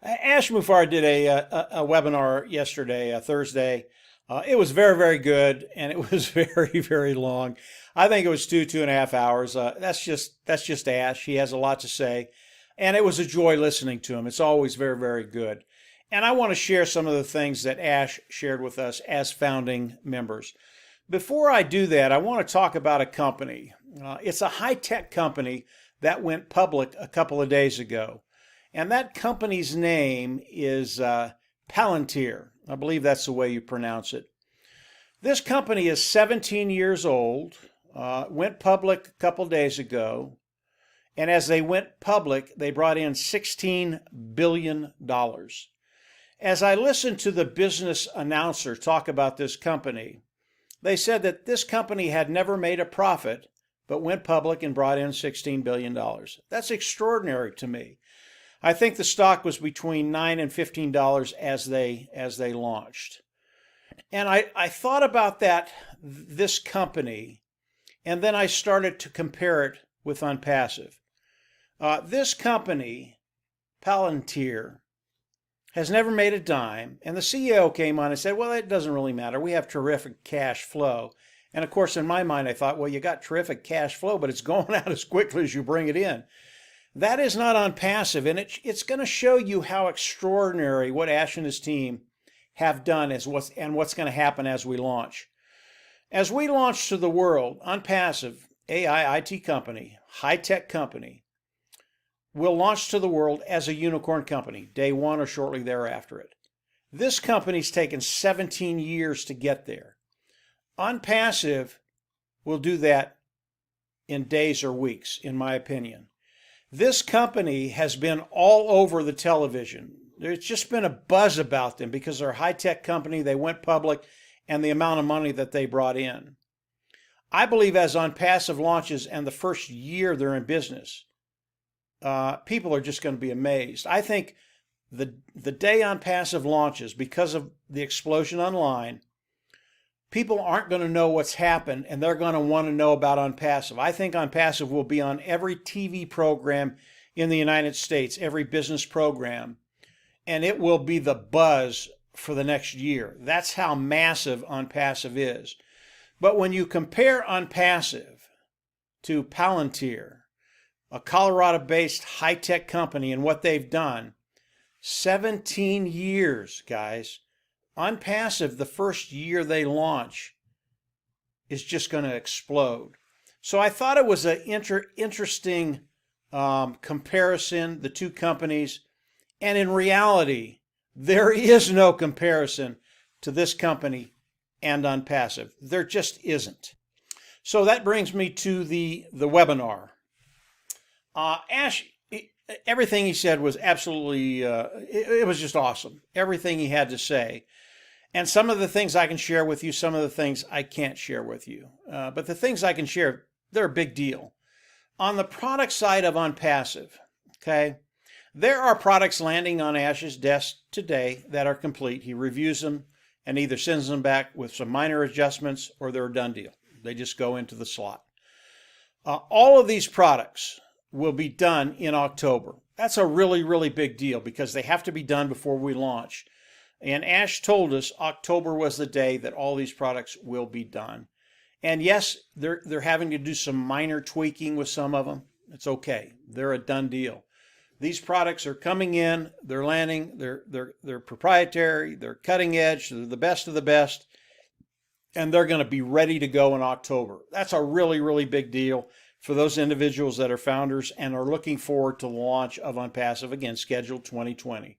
Ash Mufareh did a webinar yesterday, Thursday. It was very, very good, and it was very, very long. I think it was 2.5 hours. That's just Ash. He has a lot to say, and it was a joy listening to him. It's always very, very good. And I want to share some of the things that Ash shared with us as founding members. Before I do that, I want to talk about a company. It's a high-tech company that went public a couple of days ago. And that company's name is Palantir. I believe that's the way you pronounce it. This company is 17 years old, went public a couple days ago, and as they went public, they brought in $16 billion. As I listened to the business announcer talk about this company, they said that this company had never made a profit, but went public and brought in $16 billion. That's extraordinary to me. I think the stock was between $9 and $15 as they launched. And I thought about this company, and then I started to compare it with Onpassive. This company, Palantir, has never made a dime, and the CEO came on and said, well, it doesn't really matter. We have terrific cash flow. And of course, in my mind, I thought, well, you got terrific cash flow, but it's going out as quickly as you bring it in. That is not Onpassive, and it's going to show you how extraordinary what Ash and his team have done and what's going to happen as we launch. As we launch to the world, Onpassive, AI IT company, high-tech company, will launch to the world as a unicorn company, day one or shortly thereafter it. This company's taken 17 years to get there. Onpassive will do that in days or weeks, in my opinion. This company has been all over the television. There's just been a buzz about them because they're a high-tech company, they went public, and the amount of money that they brought in. I believe as Onpassive launches and the first year they're in business, people are just going to be amazed. I think the day Onpassive launches, because of the explosion online, people aren't going to know what's happened, and they're going to want to know about Onpassive. I think Onpassive will be on every TV program in the United States, every business program, and it will be the buzz for the next year. That's how massive Onpassive is. But when you compare Onpassive to Palantir, a Colorado-based high-tech company, and what they've done, 17 years, guys. Onpassive, the first year they launch, is just going to explode. So I thought it was an interesting comparison, the two companies. And in reality, there is no comparison to this company and Onpassive. There just isn't. So that brings me to the webinar. Ash, everything he said was absolutely, it was just awesome. Everything he had to say. And some of the things I can share with you, some of the things I can't share with you. But the things I can share, they're a big deal. On the product side of Onpassive, okay, there are products landing on Ash's desk today that are complete. He reviews them and either sends them back with some minor adjustments or they're a done deal. They just go into the slot. All of these products will be done in October. That's a really, really big deal because they have to be done before we launch. And Ash told us October was the day that all these products will be done. And yes, they're having to do some minor tweaking with some of them. It's okay. They're a done deal. These products are coming in, they're landing, they're proprietary, they're cutting edge, they're the best of the best, and they're going to be ready to go in October. That's a really, really big deal for those individuals that are founders and are looking forward to the launch of Onpassive, again, scheduled 2020.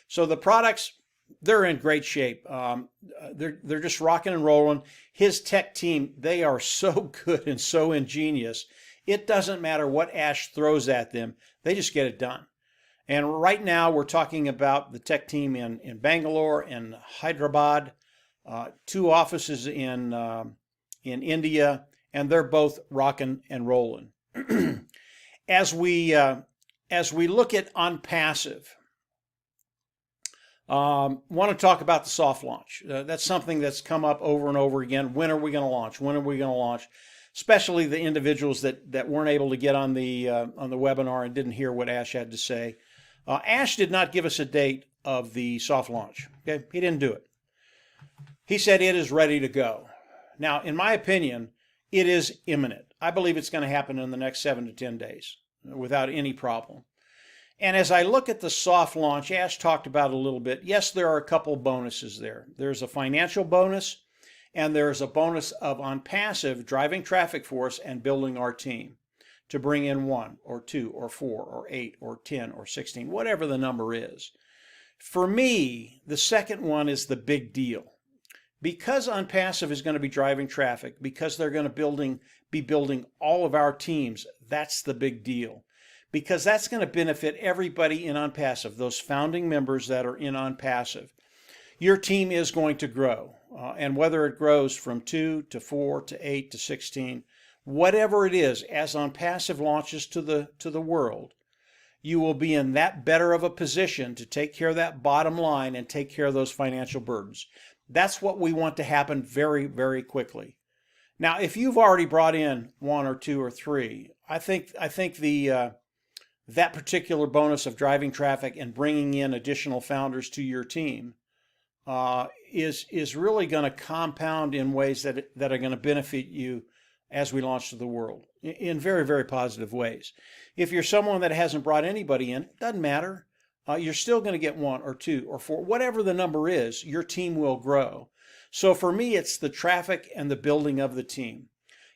So the products, they're in great shape. They're just rocking and rolling. His tech team, they are so good and so ingenious. It doesn't matter what Ash throws at them. They just get it done. And right now we're talking about the tech team in Bangalore and Hyderabad, two offices in India, and they're both rocking and rolling. As we look at Onpassive, want to talk about the soft launch. That's something that's come up over and over again. When are we going to launch? When are we going to launch? Especially the individuals that weren't able to get on the webinar and didn't hear what Ash had to say. Ash did not give us a date of the soft launch. Okay, he didn't do it. He said it is ready to go. Now, in my opinion, it is imminent. I believe it's going to happen in the next 7 to 10 days without any problem. And as I look at the soft launch, Ash talked about it a little bit. Yes, there are a couple bonuses there. There's a financial bonus, and there's a bonus of Onpassive driving traffic for us and building our team to bring in 1 or 2 or 4 or 8 or 10 or 16, whatever the number is. For me, the second one is the big deal. Because Onpassive is going to be driving traffic, because they're going to be building all of our teams, that's the big deal. Because that's going to benefit everybody in Onpassive, those founding members that are in Onpassive. Your team is going to grow, and whether it grows from 2 to 4 to 8 to 16, whatever it is, as Onpassive launches to the world, you will be in that better of a position to take care of that bottom line and take care of those financial burdens. That's what we want to happen very, very quickly. Now, if you've already brought in 1 or 2 or 3, I think that particular bonus of driving traffic and bringing in additional founders to your team is really going to compound in ways that are going to benefit you as we launch to the world in very, very positive ways. If you're someone that hasn't brought anybody in, it doesn't matter. You're still going to get 1 or 2 or 4, whatever the number is, your team will grow. So for me, it's the traffic and the building of the team.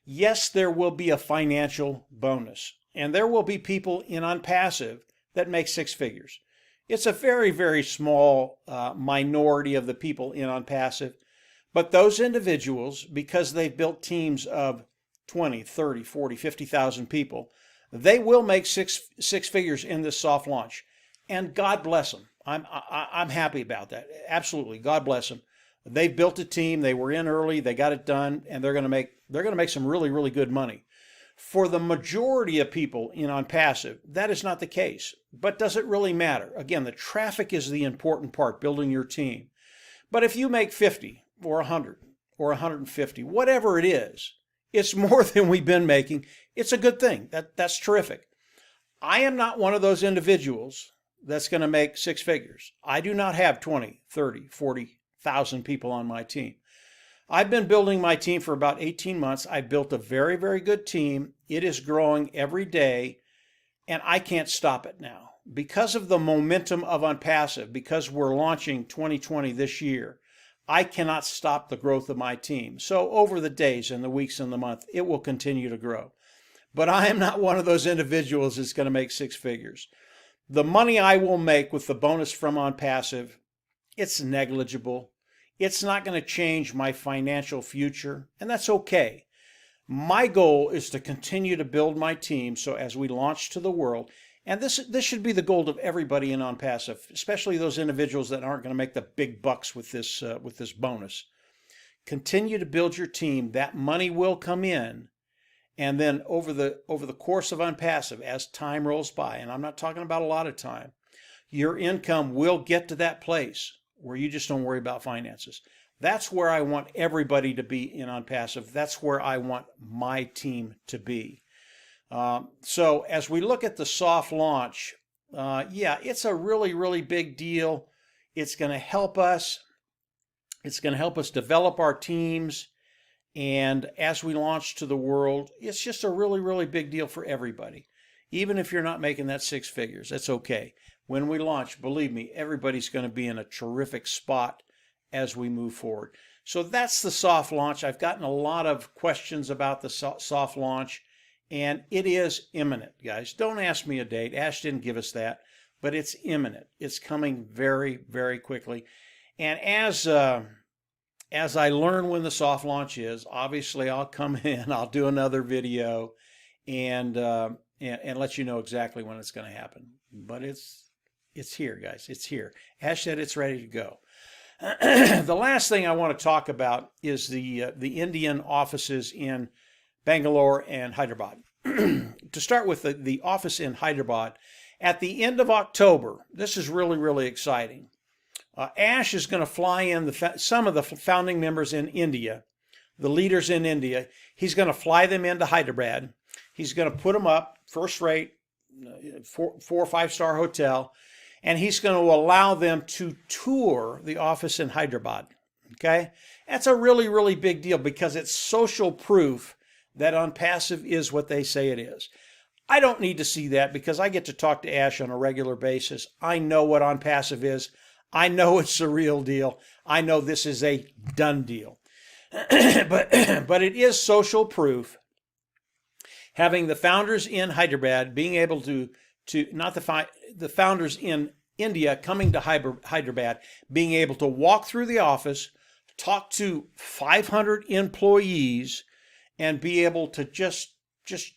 Yes, there will be a financial bonus, and there will be people in Onpassive that make 6 figures. It's a very, very small minority of the people in Onpassive, but those individuals, because they've built teams of 20, 30, 40, 50,000 people, they will make six figures in this soft launch. And God bless them. I'm happy about that. Absolutely, God bless them. They've built a team. They were in early. They got it done, and they're going to make some really, really good money. For the majority of people in Onpassive, that is not the case. But does it really matter? Again, the traffic is the important part, building your team. But if you make 50 or 100 or 150, whatever it is, it's more than we've been making. It's a good thing. That's terrific. I am not one of those individuals that's going to make 6 figures. I do not have 20, 30, 40,000 people on my team. I've been building my team for about 18 months. I built a very, very good team. It is growing every day, and I can't stop it now. Because of the momentum of Onpassive, because we're launching 2020 this year, I cannot stop the growth of my team. So over the days and the weeks and the month, it will continue to grow. But I am not one of those individuals that's going to make 6 figures. The money I will make with the bonus from Onpassive, it's negligible. It's not going to change my financial future, and that's okay. My goal is to continue to build my team so as we launch to the world, and this should be the goal of everybody in Onpassive, especially those individuals that aren't going to make the big bucks with this bonus. Continue to build your team. That money will come in. And then over the course of Onpassive, as time rolls by, and I'm not talking about a lot of time, your income will get to that place where you just don't worry about finances. That's where I want everybody to be in Onpassive. That's where I want my team to be. So as we look at the soft launch, yeah, it's a really, really big deal. It's going to help us. It's going to help us develop our teams. And as we launch to the world, it's just a really, really big deal for everybody. Even if you're not making that 6 figures, that's okay. When we launch, believe me, everybody's going to be in a terrific spot as we move forward. So that's the soft launch. I've gotten a lot of questions about the soft launch, and it is imminent, guys. Don't ask me a date. Ash didn't give us that, but it's imminent. It's coming very, very quickly. And as I learn when the soft launch is, obviously I'll come in, I'll do another video, and let you know exactly when it's going to happen. But it's here, guys. It's here. Ash said it's ready to go. The last thing I want to talk about is the Indian offices in Bangalore and Hyderabad. To start with, the office in Hyderabad, at the end of October, this is really, really exciting. Ash is going to fly in some of the founding members in India, the leaders in India. He's going to fly them into Hyderabad. He's going to put them up, first rate, 4 or 5 star hotel. and he's going to allow them to tour the office in Hyderabad. Okay, that's a really, really big deal because it's social proof that Onpassive is what they say it is. I don't need to see that because I get to talk to Ash on a regular basis. I know what Onpassive is. I know it's the real deal. I know this is a done deal. but it is social proof. Having the founders in Hyderabad being able to not the founders in India coming to Hyderabad, being able to walk through the office, talk to 500 employees, and be able to just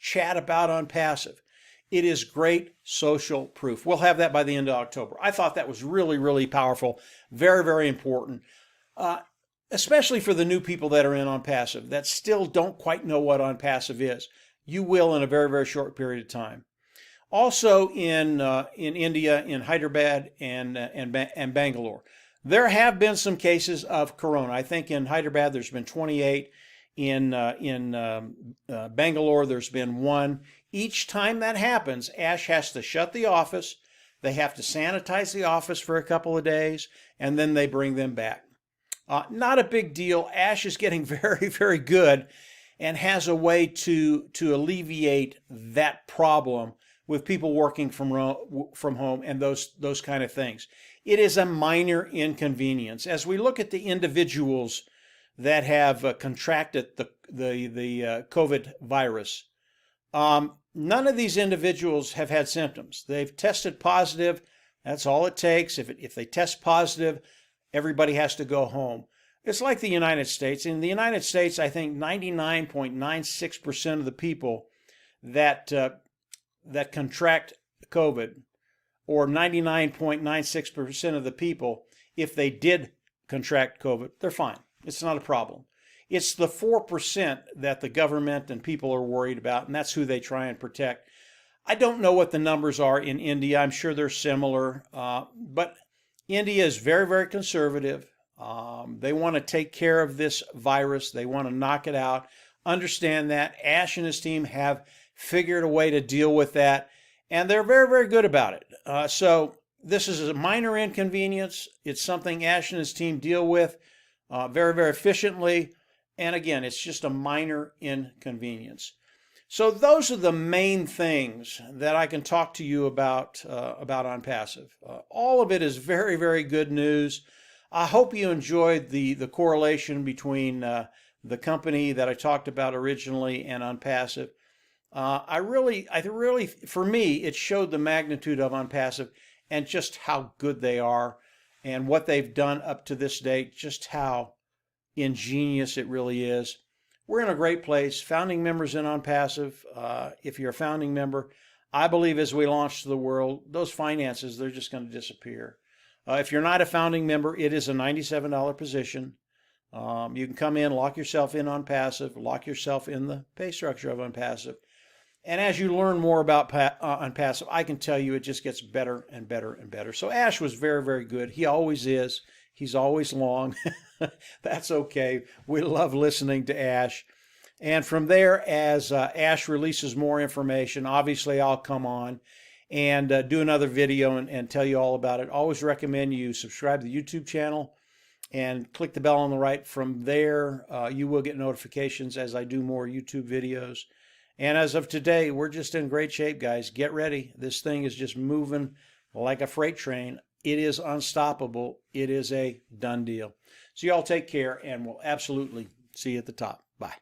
chat about Onpassive. It is great social proof. We'll have that by the end of October. I thought that was really, really powerful. Very, very important. Especially for the new people that are in Onpassive that still don't quite know what Onpassive is. You will in a very, very short period of time. Also in India, in Hyderabad and Bangalore, there have been some cases of corona. I think in Hyderabad there's been 28. In Bangalore there's been 1. Each time that happens, Ash has to shut the office. They have to sanitize the office for a couple of days, and then they bring them back. Not a big deal. Ash is getting very, very good and has a way to alleviate that problem with people working from home and those kind of things. It is a minor inconvenience. As we look at the individuals that have contracted the COVID virus, none of these individuals have had symptoms. They've tested positive. That's all it takes. If they test positive, everybody has to go home. It's like the United States. In the United States, I think 99.96% of the people that contract COVID, or 99.96% of the people, if they did contract COVID, they're fine. It's not a problem. It's the 4% that the government and people are worried about, and that's who they try and protect. I don't know what the numbers are in India. I'm sure they're similar, but India is very, very conservative. They want to take care of this virus. They want to knock it out. Understand that. Ash and his team have figured a way to deal with that, and they're very, very good about it. So this is a minor inconvenience. It's something Ash and his team deal with very, very efficiently. And again, it's just a minor inconvenience. So those are the main things that I can talk to you about Onpassive. All of it is very, very good news. I hope you enjoyed the correlation between the company that I talked about originally and Onpassive. I really, for me, it showed the magnitude of Onpassive and just how good they are and what they've done up to this date, just how ingenious it really is. We're in a great place. Founding members in Onpassive, if you're a founding member, I believe as we launch to the world, those finances, they're just going to disappear. If you're not a founding member, it is a $97 position. You can come in, lock yourself in Onpassive, lock yourself in the pay structure of Onpassive. And as you learn more about Onpassive, I can tell you it just gets better and better and better. So Ash was very, very good. He always is. He's always long. That's okay. We love listening to Ash. And from there, as Ash releases more information, obviously I'll come on and do another video and tell you all about it. Always recommend you subscribe to the YouTube channel and click the bell on the right. From there, you will get notifications as I do more YouTube videos. And as of today, we're just in great shape, guys. Get ready. This thing is just moving like a freight train. It is unstoppable. It is a done deal. So y'all take care, and we'll absolutely see you at the top. Bye.